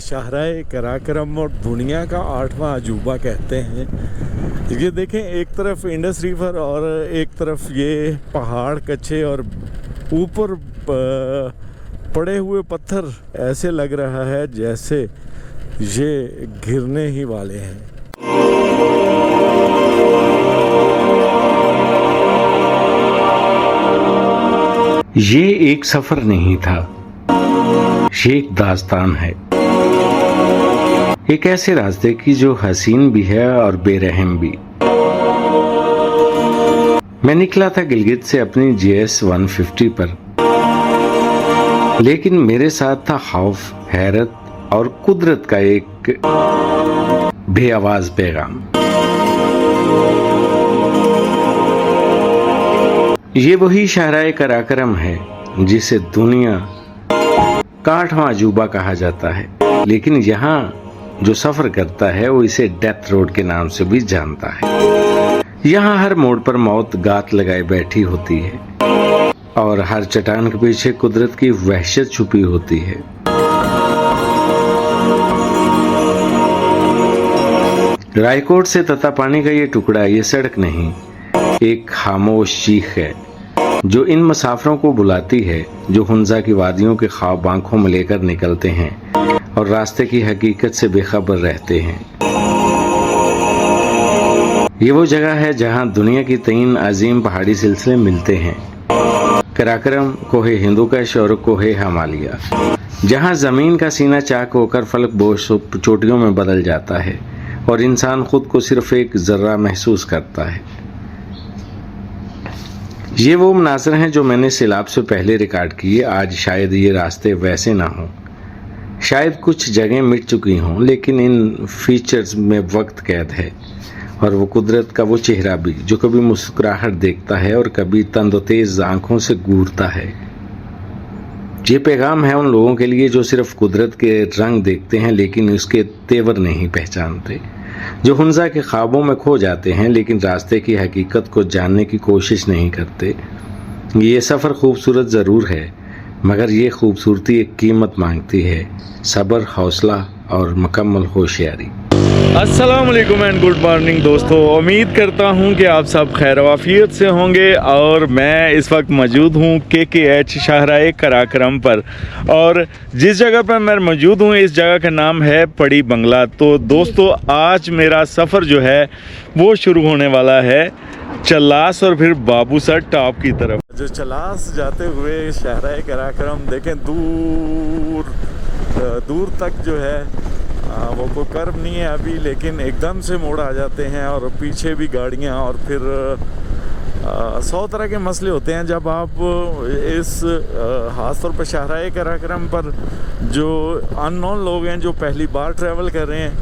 शाहराए कराकरम और दुनिया का 8वां अजूबा कहते हैं। ये देखें, एक तरफ इंडस रिवर और एक तरफ ये पहाड़ कच्चे और ऊपर पड़े हुए पत्थर। ऐसे लग रहा है जैसे ये गिरने ही वाले हैं। ये एक सफर नहीं था, ये एक दास्तान है। एक ऐसे रास्ते की जो हसीन भी है और बेरहम भी। मैं निकला था गिलगित से अपनी GS 150 पर, लेकिन मेरे साथ था खौफ, हैरत और कुदरत का एक बेआवाज पैगाम। ये वही शाहराए कराकरम है जिसे दुनिया का 8वां अजूबा कहा जाता है, लेकिन यहाँ जो सफर करता है वो इसे डेथ रोड के नाम से भी जानता है। यहाँ हर मोड़ पर मौत गात लगाए बैठी होती है और हर चट्टान के पीछे कुदरत की वहशत छुपी होती है। रायकोट से तत्तापानी का ये टुकड़ा, ये सड़क नहीं, एक खामोश चीख है जो इन मुसाफिरों को बुलाती है जो हुंजा की वादियों के ख्वाब आंखों में लेकर निकलते हैं और रास्ते की हकीकत से बेखबर रहते हैं। ये वो जगह है जहां दुनिया की 3 अजीम पहाड़ी सिलसिले मिलते हैं, कराकरम, कोहे हिंदुकुश और कोहे हिमालय, जहां जमीन का सीना चाक होकर फलक बोश चोटियों में बदल जाता है और इंसान खुद को सिर्फ एक जर्रा महसूस करता है। ये वो मनाज़र हैं जो मैंने सैलाब से पहले रिकॉर्ड किए। आज शायद ये रास्ते वैसे ना हों, शायद कुछ जगह मिट चुकी हों, लेकिन इन फीचर्स में वक्त कैद है और वो कुदरत का वो चेहरा भी जो कभी मुस्कुराहट देखता है और कभी तंदोतेज आंखों से घूरता है। ये पैगाम है उन लोगों के लिए जो सिर्फ कुदरत के रंग देखते हैं लेकिन उसके तेवर नहीं पहचानते, जो हुंजा के ख्वाबों में खो जाते हैं लेकिन रास्ते की हकीकत को जानने की कोशिश नहीं करते। ये सफ़र खूबसूरत ज़रूर है, मगर ये खूबसूरती एक कीमत मांगती है, सब्र, हौसला और मुकम्मल होशियारी। अस्सलाम वालेकुम एंड गुड मॉर्निंग दोस्तों। उम्मीद करता हूं कि आप सब खैर वाफियत से होंगे और मैं इस वक्त मौजूद हूं KKH शाहराए कराकरम पर, और जिस जगह पर मैं मौजूद हूं इस जगह का नाम है पड़ी बंगला। तो दोस्तों, आज मेरा सफ़र जो है वो शुरू होने वाला है चलास और फिर बाबूसर टॉप की तरफ। जो चलास जाते हुए शाहराए कराकरम देखें, दूर दूर तक जो है वो कोई कर्व नहीं है अभी, लेकिन एकदम से मोड़ आ जाते हैं और पीछे भी गाड़ियाँ, और फिर 100 तरह के मसले होते हैं जब आप इस ख़ास तौर पर शाहराए कराकरम पर जो अननोन लोग हैं जो पहली बार ट्रैवल कर रहे हैं,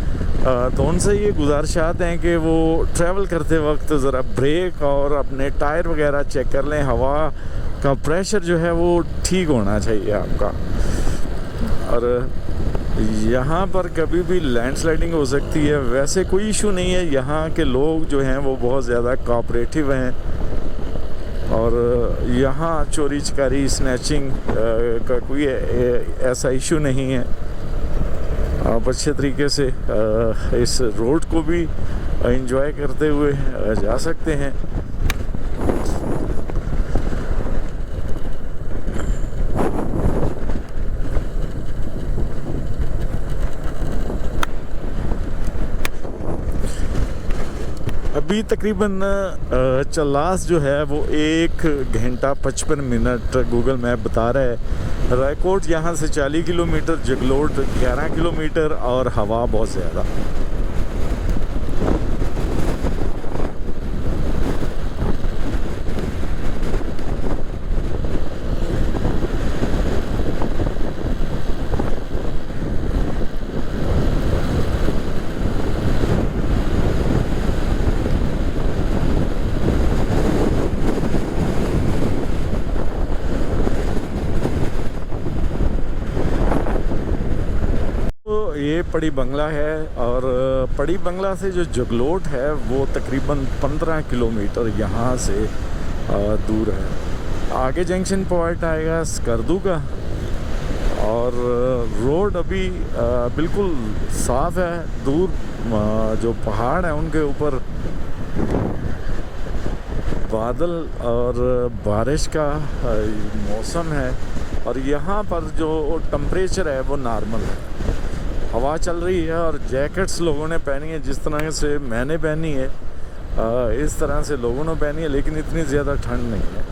तो उनसे ये गुजारिशात हैं कि वो ट्रैवल करते वक्त ज़रा ब्रेक और अपने टायर वगैरह चेक कर लें। हवा का प्रेशर जो है वो ठीक होना चाहिए आपका। और यहाँ पर कभी भी लैंडस्लाइडिंग हो सकती है, वैसे कोई इशू नहीं है। यहाँ के लोग जो हैं वो बहुत ज़्यादा कोऑपरेटिव हैं और यहाँ चोरी चकारी स्नैचिंग का कोई ऐसा इशू नहीं है। आप अच्छे तरीके से इस रोड को भी एंजॉय करते हुए जा सकते हैं। अभी तकरीबन चलास जो है वो 1 घंटा 55 मिनट गूगल मैप बता रहा है। रायकोट यहाँ से 40 किलोमीटर, जगलोट 11 किलोमीटर और हवा बहुत ज़्यादा। ये पड़ी बंगला है और पड़ी बंगला से जो जगलोट है वो तकरीबन 15 किलोमीटर यहाँ से दूर है। आगे जंक्शन पॉइंट आएगा स्कर्दू का और रोड अभी बिल्कुल साफ़ है। दूर जो पहाड़ हैं उनके ऊपर बादल और बारिश का मौसम है, और यहाँ पर जो टेम्परेचर है वो नॉर्मल है। हवा चल रही है और जैकेट्स लोगों ने पहनी है, जिस तरह से मैंने पहनी है इस तरह से लोगों ने पहनी है, लेकिन इतनी ज़्यादा ठंड नहीं है।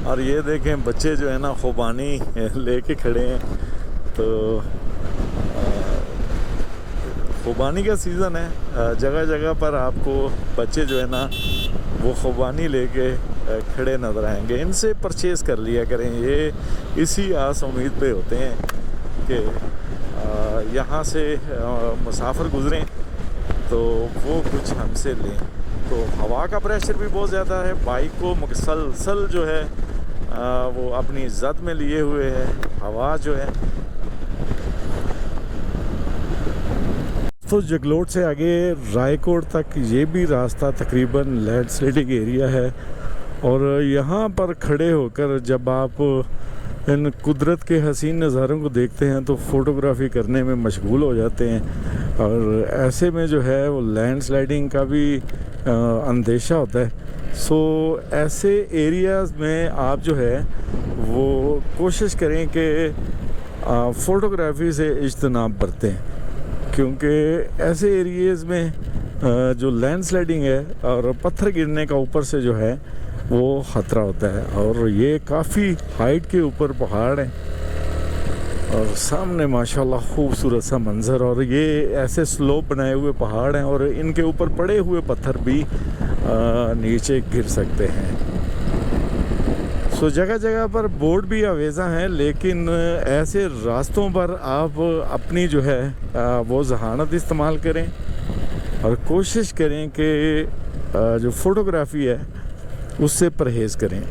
और ये देखें बच्चे जो है ना खुबानी लेके खड़े हैं। तो खुबानी का सीज़न है, जगह जगह पर आपको बच्चे जो है ना वो खुबानी लेके खड़े नज़र आएंगे। इनसे परचेज़ कर लिया करें, ये इसी आस उम्मीद पे होते हैं कि यहाँ से मुसाफिर गुज़रें तो वो कुछ हमसे लें। तो हवा का प्रेशर भी बहुत ज़्यादा है, बाइक को मुसलसल जो है वो अपनी ज़द में लिए हुए है। हवा जो है तो जगलोट से आगे रायकोट तक ये भी रास्ता तकरीबन लैंडस्लाइडिंग एरिया है, और यहाँ पर खड़े होकर जब आप इन कुदरत के हसीन नज़ारों को देखते हैं तो फ़ोटोग्राफी करने में मशगूल हो जाते हैं। और ऐसे में जो है वो लैंडस्लाइडिंग का भी अंदेशा होता है। सो ऐसे एरियाज़ में आप जो है वो कोशिश करें कि फ़ोटोग्राफी से इज्तनाब बरतें, क्योंकि ऐसे एरियाज़ में जो लैंडस्लाइडिंग है और पत्थर गिरने का ऊपर से जो है वो ख़तरा होता है। और ये काफ़ी हाइट के ऊपर पहाड़ हैं और सामने माशाल्लाह खूबसूरत सा मंज़र, और ये ऐसे स्लोप बनाए हुए पहाड़ हैं और इनके ऊपर पड़े हुए पत्थर भी नीचे गिर सकते हैं। सो जगह जगह पर बोर्ड भी आवेज़ा हैं, लेकिन ऐसे रास्तों पर आप अपनी जो है वो जहानत इस्तेमाल करें और कोशिश करें कि जो फ़ोटोग्राफी है उससे परहेज़ करें।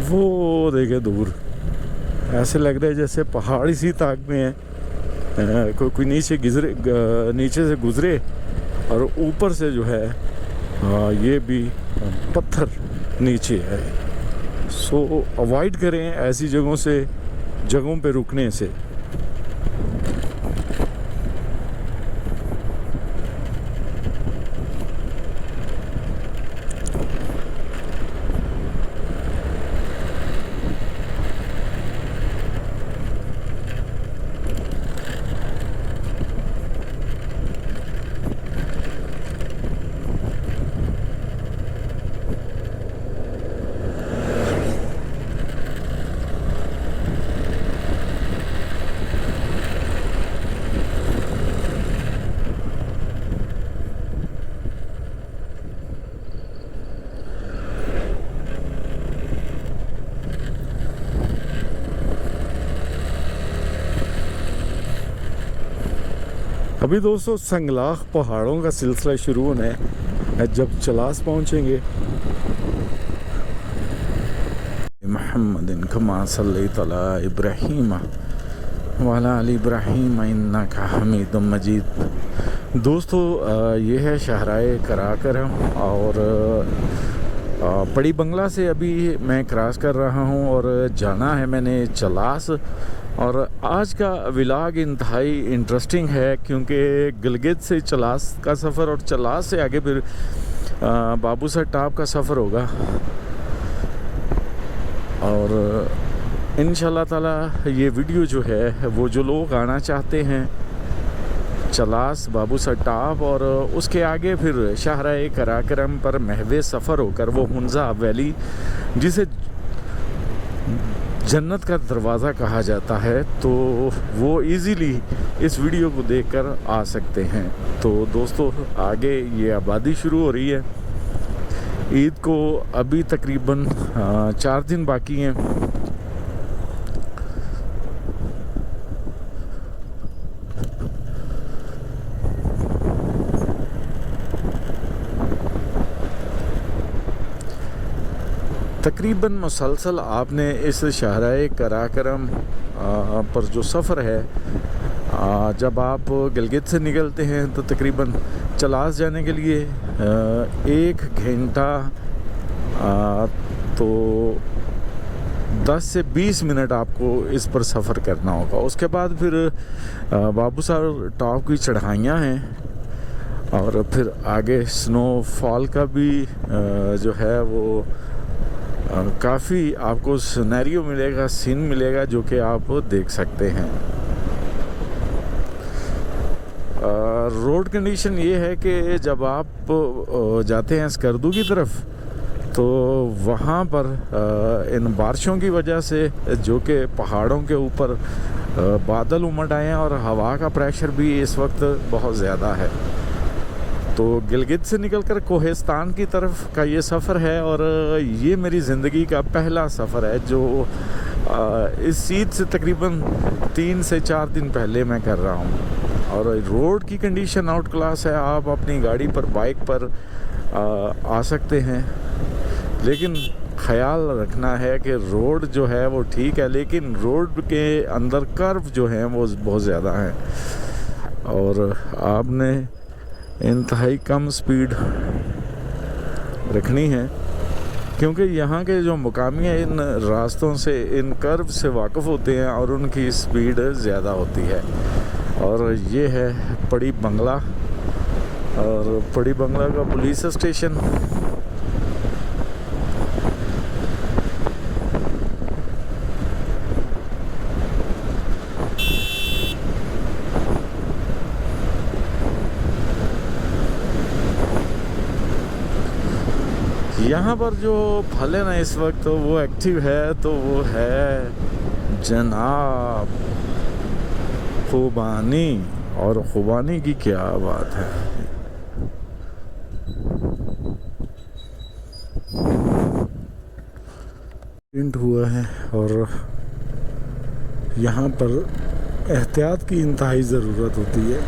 वो देखे दूर ऐसे लग रहा है जैसे पहाड़ इसी ताक में है, कोई नीचे से गुजरे और ऊपर से जो है ये भी पत्थर नीचे है। सो अवॉइड करें ऐसी जगहों पे रुकने से। अभी दोस्तों संगलाख पहाड़ों का सिलसिला शुरू होना है। जब चलास पहुँचेंगे मुहम्मदिन कमा सल्लैता अला इब्राहीम व अला आलि इब्राहीम इन्नका हमीदुम मजीद। दोस्तों ये है शाहराए कराकरम और बड़ी बंगला से अभी मैं क्रॉस कर रहा हूँ और जाना है मैंने चलास। और आज का व्लॉग इंतहाई इंटरेस्टिंग है, क्योंकि गिलगित से चलास का सफ़र और चलास से आगे फिर बाबूसर टॉप का सफ़र होगा। और इंशाल्लाह ताला ये वीडियो जो है वो जो लोग आना चाहते हैं चलास बाबूसर टॉप और उसके आगे फिर शाहराए कराकरम पर महवे सफ़र होकर वो हुंजा वैली, जिसे जन्नत का दरवाज़ा कहा जाता है, तो वो इजीली इस वीडियो को देखकर आ सकते हैं। तो दोस्तों आगे ये आबादी शुरू हो रही है। ईद को अभी तकरीबन 4 दिन बाकी हैं। तकरीबन मुसलसल आपने इस शाहराए कराकरम पर जो सफ़र है, जब आप गिलगित से निकलते हैं तो तकरीबन चलास जाने के लिए 1 घंटा तो 10 से 20 मिनट आपको इस पर सफ़र करना होगा। उसके बाद फिर बाबूसर टॉप की चढ़ाइयाँ हैं और फिर आगे स्नोफॉल का भी जो है वो काफ़ी आपको सिनेरियो मिलेगा, सीन मिलेगा जो कि आप देख सकते हैं। रोड कंडीशन ये है कि जब आप जाते हैं स्कर्दू की तरफ तो वहाँ पर इन बारिशों की वजह से जो कि पहाड़ों के ऊपर बादल उमड़ आए हैं और हवा का प्रेशर भी इस वक्त बहुत ज़्यादा है। तो गिलगित से निकलकर कोहिस्तान की तरफ का ये सफ़र है और ये मेरी ज़िंदगी का पहला सफ़र है जो इस चीज़ से तकरीबन 3 से 4 दिन पहले मैं कर रहा हूँ। और रोड की कंडीशन आउट क्लास है। आप अपनी गाड़ी पर, बाइक पर आ सकते हैं, लेकिन ख़याल रखना है कि रोड जो है वो ठीक है, लेकिन रोड के अंदर कर्व जो हैं वो बहुत ज़्यादा हैं और आपने इंतहाई कम स्पीड रखनी है, क्योंकि यहाँ के जो मुकामी हैं इन रास्तों से, इन कर्व से वाकिफ़ होते हैं और उनकी स्पीड ज़्यादा होती है। और ये है पड़ी बंगला और पड़ी बंगला का पुलिस स्टेशन। यहाँ पर जो फल है ना इस वक्त वो एक्टिव है, तो वो है जनाब खुबानी। और खुबानी की क्या बात है, प्रिंट हुआ है और यहाँ पर एहतियात की इंतहाई ज़रूरत होती है।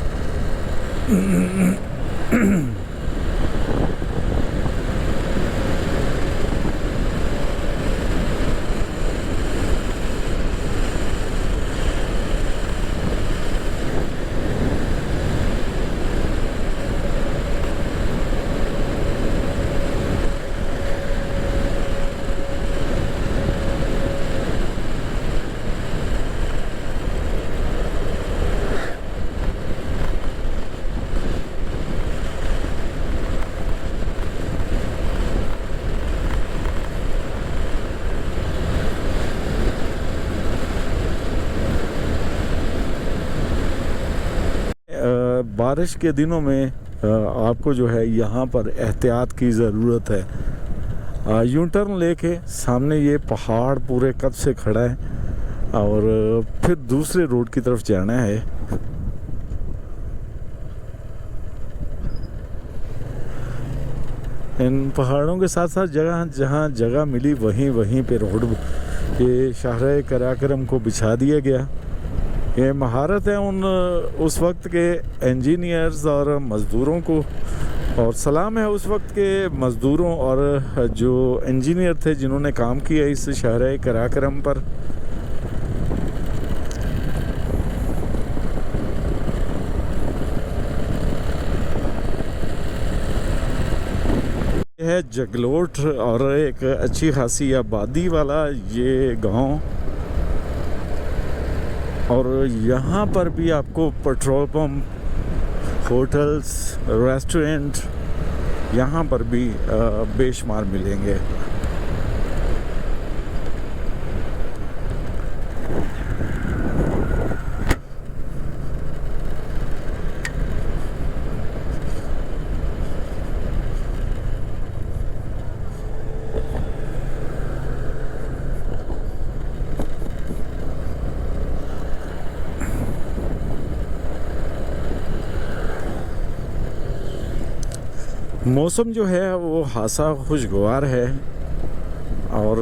बारिश के दिनों में आपको जो है यहाँ पर एहतियात की ज़रूरत है। यू टर्न लेके सामने ये पहाड़ पूरे कद से खड़ा है और फिर दूसरे रोड की तरफ जाना है। इन पहाड़ों के साथ साथ जहाँ जगह मिली वहीं पे रोड ये शाहराए कराकरम को बिछा दिया गया। ये महारत है उस वक्त के इंजीनियर्स और मज़दूरों को, और सलाम है उस वक्त के मज़दूरों और जो इंजीनियर थे जिन्होंने काम किया इस शाहराए कराकरम पर। यह है जगलोट और एक अच्छी खासी आबादी वाला ये गांव, और यहाँ पर भी आपको पेट्रोल पंप, होटल्स, रेस्टोरेंट यहाँ पर भी बेशुमार मिलेंगे। मौसम जो है वो खासा खुशगवार है और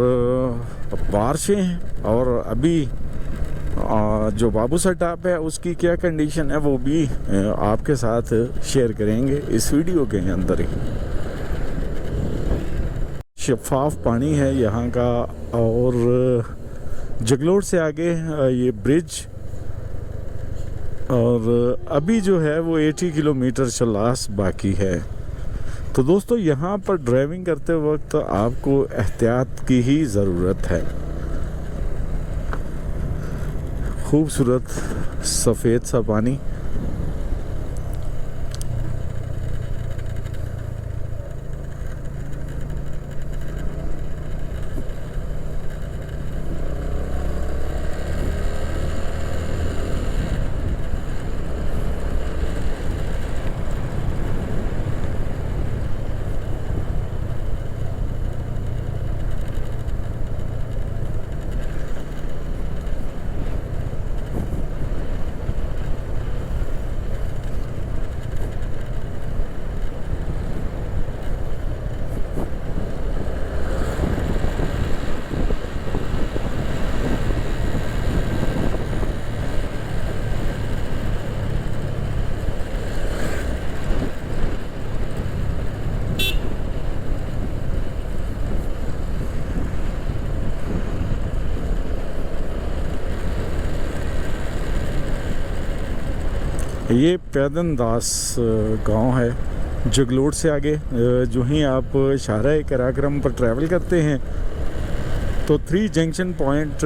बारिशें हैं। और अभी जो बाबूसर टॉप है उसकी क्या कंडीशन है वो भी आपके साथ शेयर करेंगे इस वीडियो के अंदर ही। शफाफ पानी है यहाँ का। और जगलोट से आगे ये ब्रिज, और अभी जो है वो 80 किलोमीटर चलास बाकी है। तो दोस्तों यहाँ पर ड्राइविंग करते वक्त आपको एहतियात की ही ज़रूरत है। खूबसूरत सफ़ेद सा पानी, ये पैदन दास गांव है जगलोट से आगे। जो ही आप शाहराह कराक्रम पर ट्रैवल करते हैं तो 3 जंक्शन पॉइंट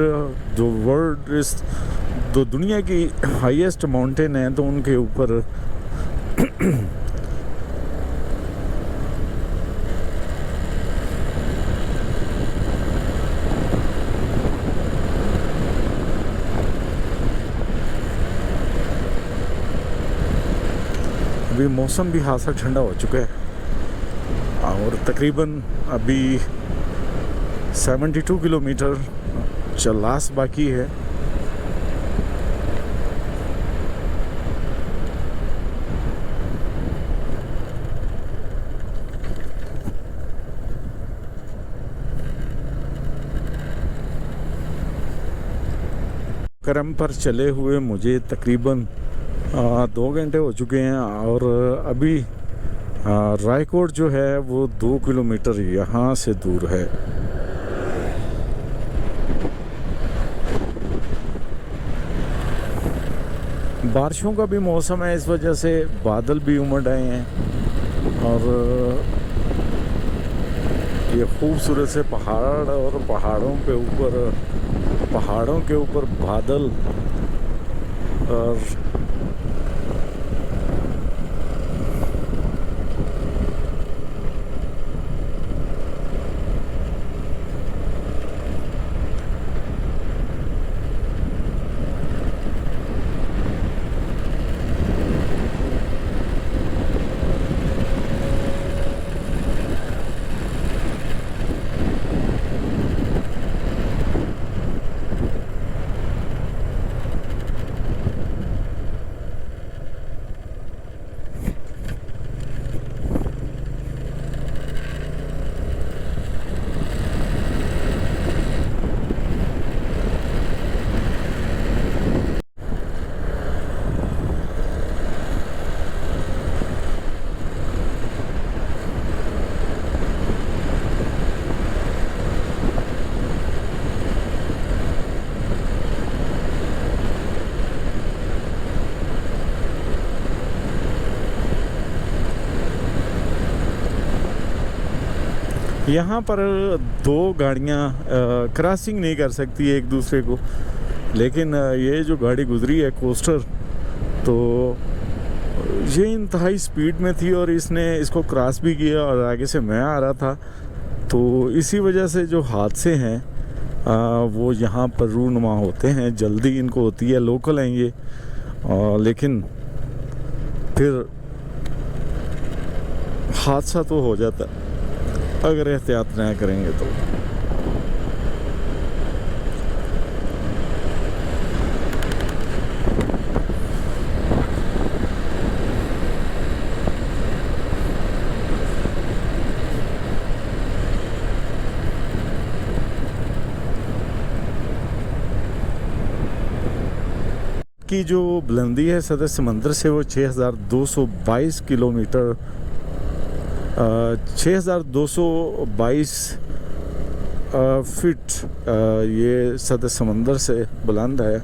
जो दुनिया की हाईएस्ट माउंटेन है, तो उनके ऊपर अभी मौसम भी खासा ठंडा हो चुका है और तकरीबन अभी 72 किलोमीटर चलास बाकी है। करम पर चले हुए मुझे तकरीबन 2 घंटे हो चुके हैं और अभी रायकोट जो है वो 2 किलोमीटर यहाँ से दूर है। बारिशों का भी मौसम है, इस वजह से बादल भी उमड़ आए हैं और ये खूबसूरत से पहाड़ और पहाड़ों के ऊपर बादल और यहाँ पर 2 गाड़ियाँ क्रॉसिंग नहीं कर सकती एक दूसरे को, लेकिन ये जो गाड़ी गुजरी है कोस्टर, तो ये इंतहाई स्पीड में थी और इसने इसको क्रॉस भी किया और आगे से मैं आ रहा था। तो इसी वजह से जो हादसे हैं वो यहाँ पर रूनुमा होते हैं, जल्दी इनको होती है, लोकल हैं ये, लेकिन फिर हादसा तो हो जाता है अगर एहतियात ना करेंगे तो। की जो बुलंदी है सदर समंदर से वो 6222 किलोमीटर 6222 फीट ये सतह समंदर से बुलंद है।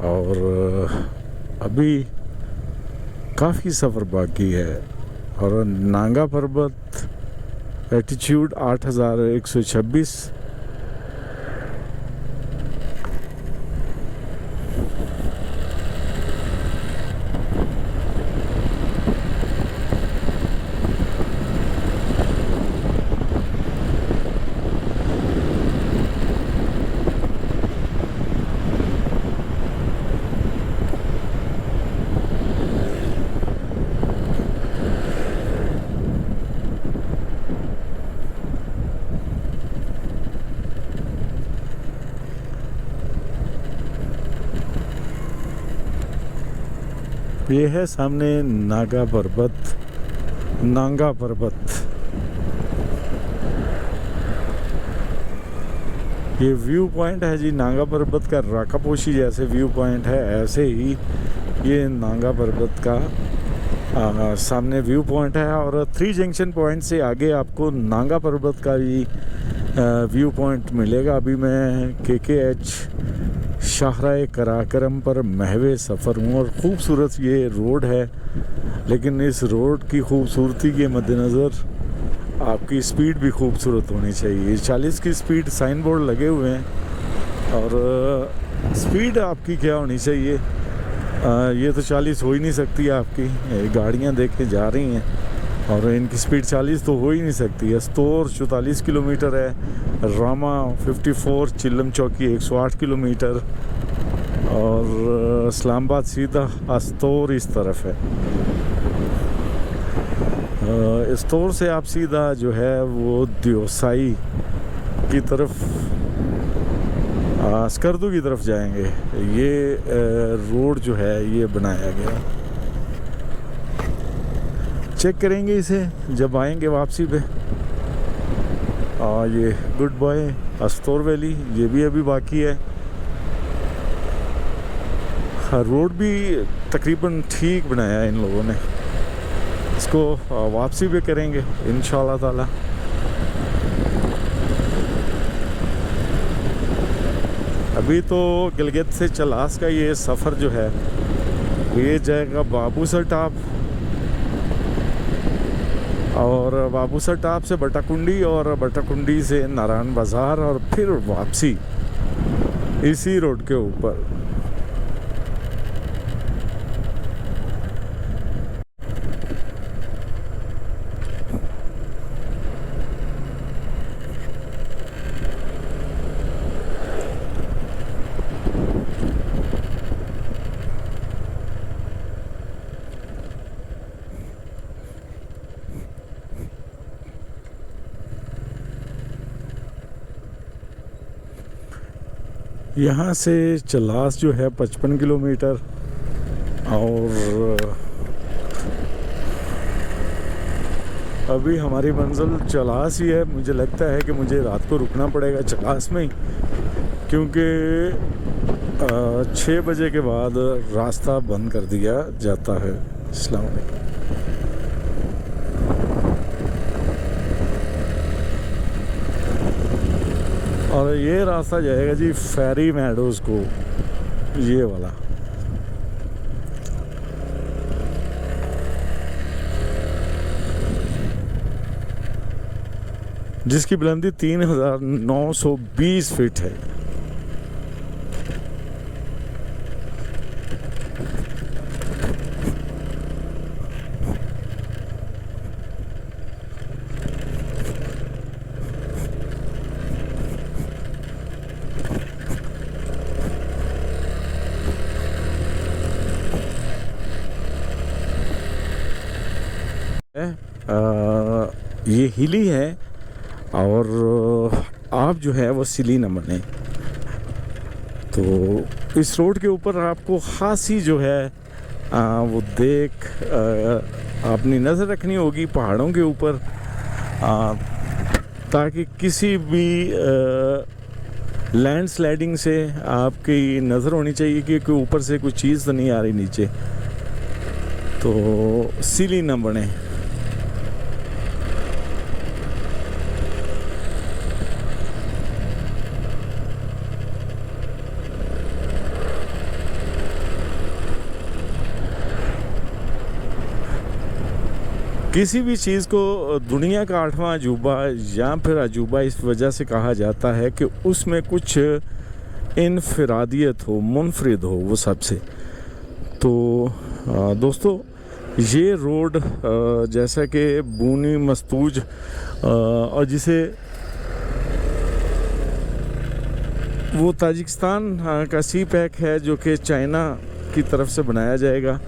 और अभी काफ़ी सफ़र बाकी है और नांगा पर्वत एल्टीट्यूड 8126। ये है सामने नांगा पर्वत। ये व्यू पॉइंट है जी नांगा पर्वत का। राकापोशी जैसे व्यू पॉइंट है, ऐसे ही ये नांगा पर्वत का सामने व्यू पॉइंट है। और 3 जंक्शन पॉइंट से आगे आपको नांगा पर्वत का भी व्यू पॉइंट मिलेगा। अभी मैं KKH शाहराए कराकरम पर महवे सफ़र हूँ और ख़ूबसूरत ये रोड है, लेकिन इस रोड की खूबसूरती के मद्देनज़र आपकी स्पीड भी खूबसूरत होनी चाहिए। 40 की स्पीड साइन बोर्ड लगे हुए हैं और स्पीड आपकी क्या होनी चाहिए, ये तो 40 हो ही नहीं सकती आपकी। गाड़ियाँ देख के जा रही हैं और इनकी स्पीड 40 तो हो ही नहीं सकती। अस्तोर 44 किलोमीटर है, रामा 54, चिल्लम चौकी 108 किलोमीटर और इस्लामाबाद सीधा अस्तोर इस तरफ है। अस्तोर से आप सीधा जो है वो दियोसाई की तरफ, स्कर्दू की तरफ जाएंगे। ये रोड जो है ये बनाया गया, चेक करेंगे इसे जब आएंगे वापसी पे। और ये गुड बॉय अस्तोर वैली, ये भी अभी बाकी है। रोड भी तकरीबन ठीक बनाया है इन लोगों ने। इसको वापसी पे करेंगे इंशाल्लाह ताला। अभी तो गिलगित से चलास का ये सफ़र जो है ये जाएगा बाबूसर टाप और बाबूसर टाप से बटाकुंडी और बटाकुंडी से नारायण बाज़ार और फिर वापसी इसी रोड के ऊपर। यहाँ से चलास जो है 55 किलोमीटर और अभी हमारी मंजिल चलास ही है। मुझे लगता है कि मुझे रात को रुकना पड़ेगा चलास में ही, क्योंकि 6 बजे के बाद रास्ता बंद कर दिया जाता है। अस्सलाम वालेकुम। और ये रास्ता जाएगा जी फेरी मैडोज़ को, ये वाला। जिसकी बुलंदी 3920 फीट है। ये हिली है और आप जो है वो सिली न बने। तो इस रोड के ऊपर आपको खासी जो है वो देख अपनी नज़र रखनी होगी पहाड़ों के ऊपर, ताकि किसी भी लैंडस्लाइडिंग से आपकी नज़र होनी चाहिए कि ऊपर से कोई चीज़ तो नहीं आ रही नीचे, तो सिली ना बने। किसी भी चीज़ को दुनिया का 8वां अजूबा या फिर अजूबा इस वजह से कहा जाता है कि उसमें कुछ इनफरादियत हो, मुनफरिद हो वो सबसे। तो दोस्तों, ये रोड जैसा कि बूनी मस्तूज और जिसे वो ताजिकिस्तान का सी पैक है जो कि चाइना की तरफ से बनाया जाएगा,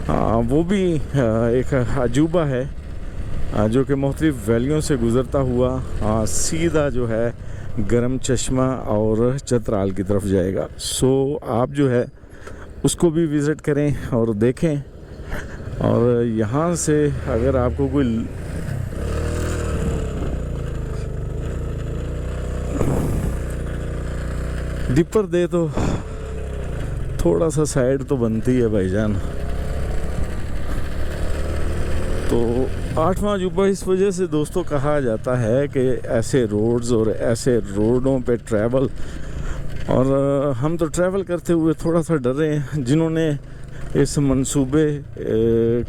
वो भी एक अजूबा है जो कि मुख्तलिफ वैलियों से गुज़रता हुआ सीधा जो है गरम चश्मा और चतराल की तरफ जाएगा। सो आप जो है उसको भी विज़िट करें और देखें। और यहाँ से अगर आपको कोई डिपर दे तो थोड़ा सा साइड तो बनती है भाईजान। तो 8वां अजूबा इस वजह से दोस्तों कहा जाता है कि ऐसे रोड्स और ऐसे रोडों पे ट्रैवल, और हम तो ट्रैवल करते हुए थोड़ा सा डरे हैं। जिन्होंने इस मंसूबे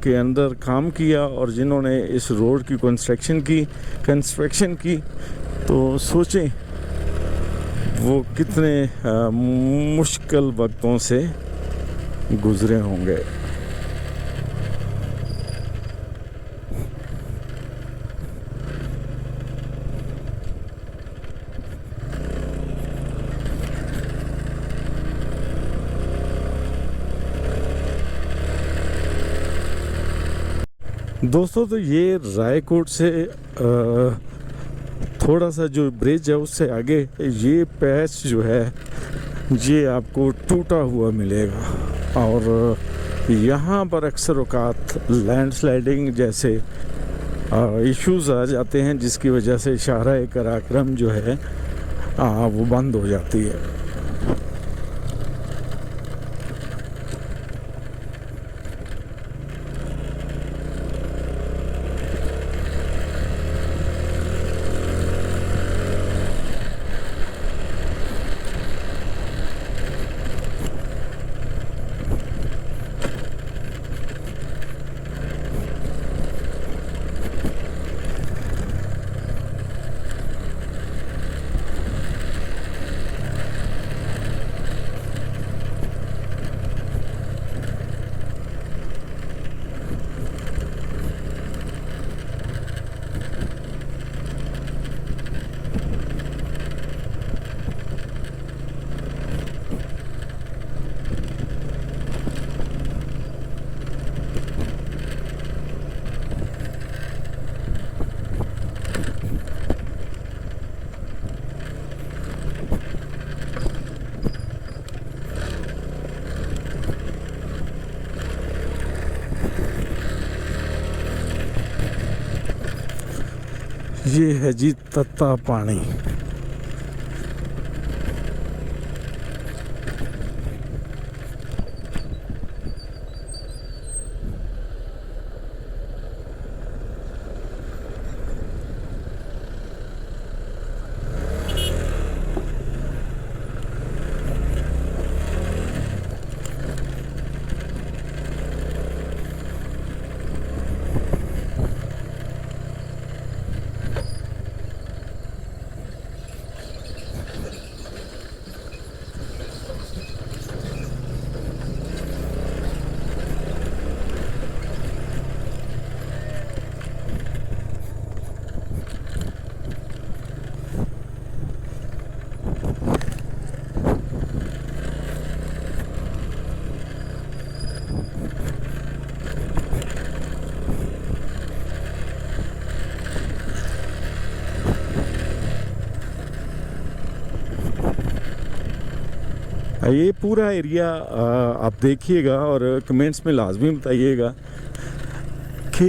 के अंदर काम किया और जिन्होंने इस रोड की कंस्ट्रक्शन की, तो सोचें वो कितने मुश्किल वक्तों से गुज़रे होंगे। दोस्तों, तो ये रायकोट से थोड़ा सा जो ब्रिज है उससे आगे ये पैच जो है ये आपको टूटा हुआ मिलेगा, और यहाँ पर अक्सर औकात लैंडस्लाइडिंग जैसे इश्यूज़ आ जाते हैं, जिसकी वजह से शाहराह कराक्रम जो है वो बंद हो जाती है। ये है जी तत्ता पानी। ये पूरा एरिया आप देखिएगा और कमेंट्स में लाजमी बताइएगा कि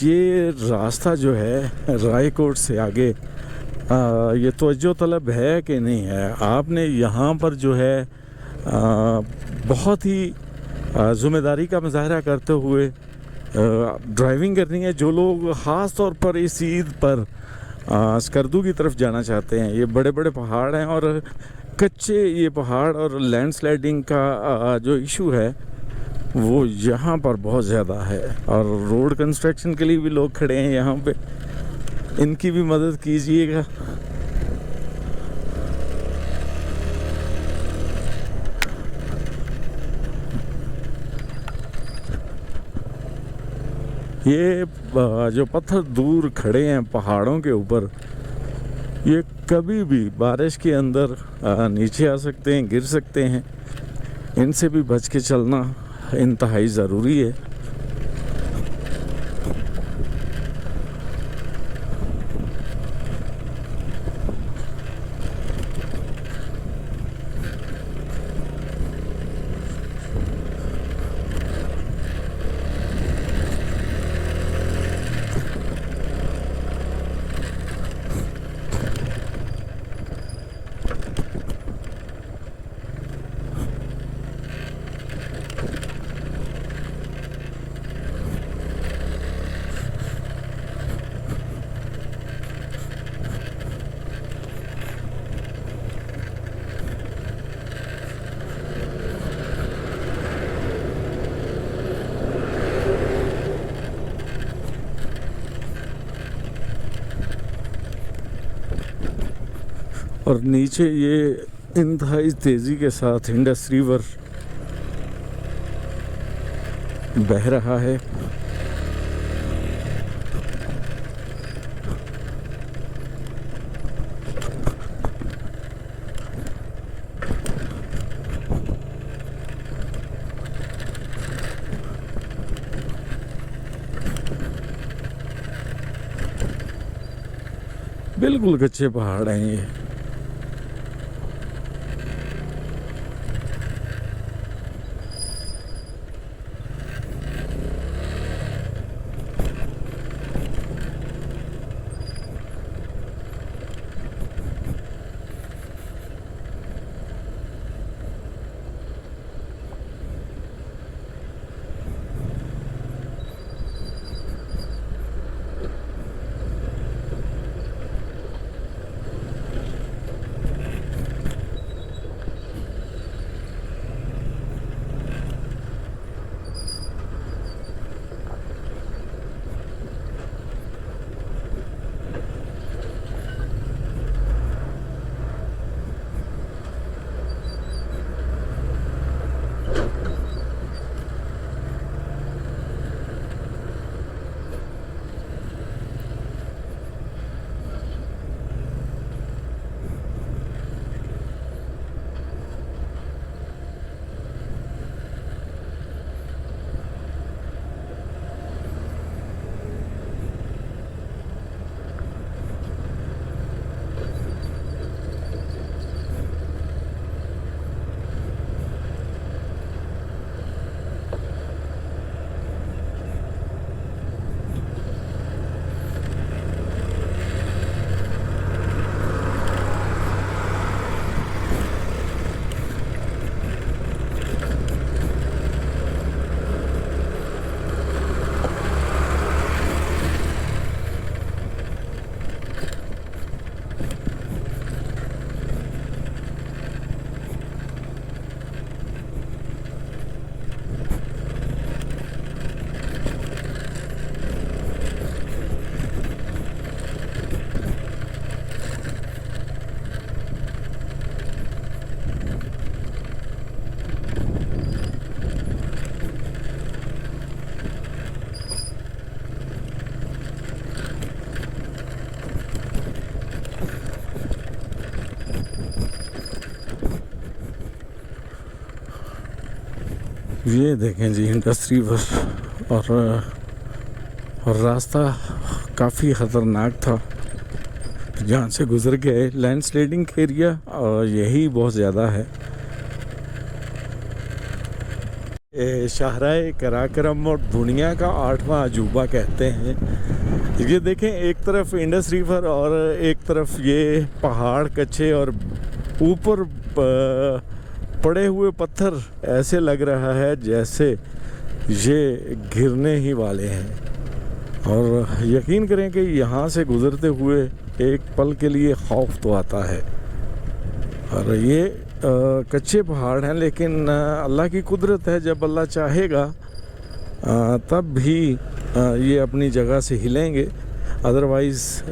ये रास्ता जो है रायकोट से आगे ये तवज्जो तलब है कि नहीं है। आपने यहाँ पर जो है बहुत ही ज़िम्मेदारी का मुजाहरा करते हुए ड्राइविंग करनी है। जो लोग ख़ास तौर पर इस ईद पर स्कर्दू की तरफ जाना चाहते हैं, ये बड़े बड़े पहाड़ हैं और कच्चे ये पहाड़ और लैंडस्लाइडिंग का जो इशू है वो यहाँ पर बहुत ज़्यादा है और रोड कंस्ट्रक्शन के लिए भी लोग खड़े हैं यहाँ पे, इनकी भी मदद कीजिएगा। ये जो पत्थर दूर खड़े हैं पहाड़ों के ऊपर, ये कभी भी बारिश के अंदर नीचे आ सकते हैं, गिर सकते हैं। इनसे भी बच के चलना इंतहाई ज़रूरी है। और नीचे ये इंतहाई तेज़ी के साथ इंडस रिवर बह रहा है। बिल्कुल कच्चे पहाड़ हैं ये। ये देखें जी इंडस रिवर और रास्ता काफ़ी ख़तरनाक था जहाँ से गुज़र गए। लैंडस्लाइडिंग का एरिया और यही बहुत ज़्यादा है। शाहराए कराकरम और दुनिया का 8वां अजूबा कहते हैं। ये देखें, एक तरफ इंडस रिवर और एक तरफ ये पहाड़ कच्चे और ऊपर पड़े हुए पत्थर, ऐसे लग रहा है जैसे ये गिरने ही वाले हैं। और यकीन करें कि यहाँ से गुज़रते हुए एक पल के लिए खौफ तो आता है। और ये कच्चे पहाड़ हैं, लेकिन अल्लाह की कुदरत है, जब अल्लाह चाहेगा तब भी ये अपनी जगह से हिलेंगे, अदरवाइज़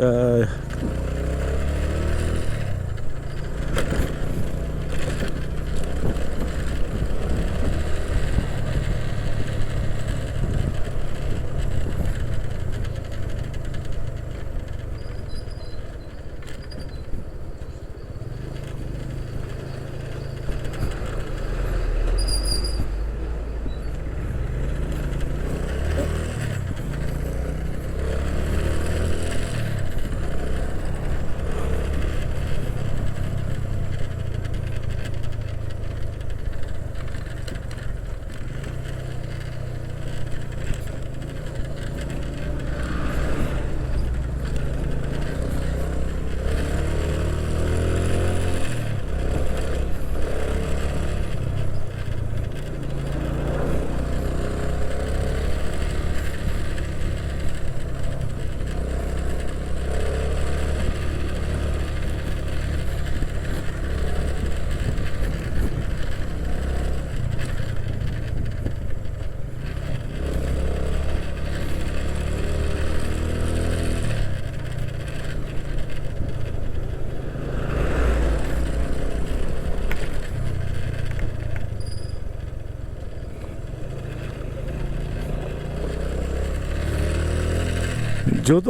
जो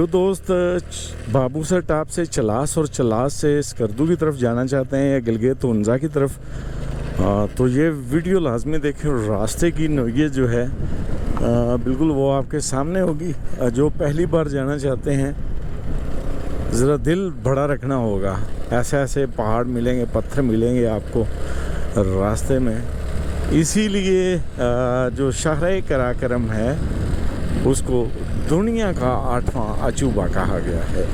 दोस्त बाबूसर टाप से चलास और चलास से स्कर्दू की तरफ जाना चाहते हैं या गिलगित उनजा की तरफ, तो ये वीडियो लाजमी देखें। और रास्ते की नोयत जो है बिल्कुल वो आपके सामने होगी। जो पहली बार जाना चाहते हैं, ज़रा दिल बड़ा रखना होगा। ऐसे ऐसे पहाड़ मिलेंगे, पत्थर मिलेंगे आपको रास्ते में। इसीलिए जो शाहराए कराकरम है उसको दुनिया का 8वां अजूबा कहा गया है।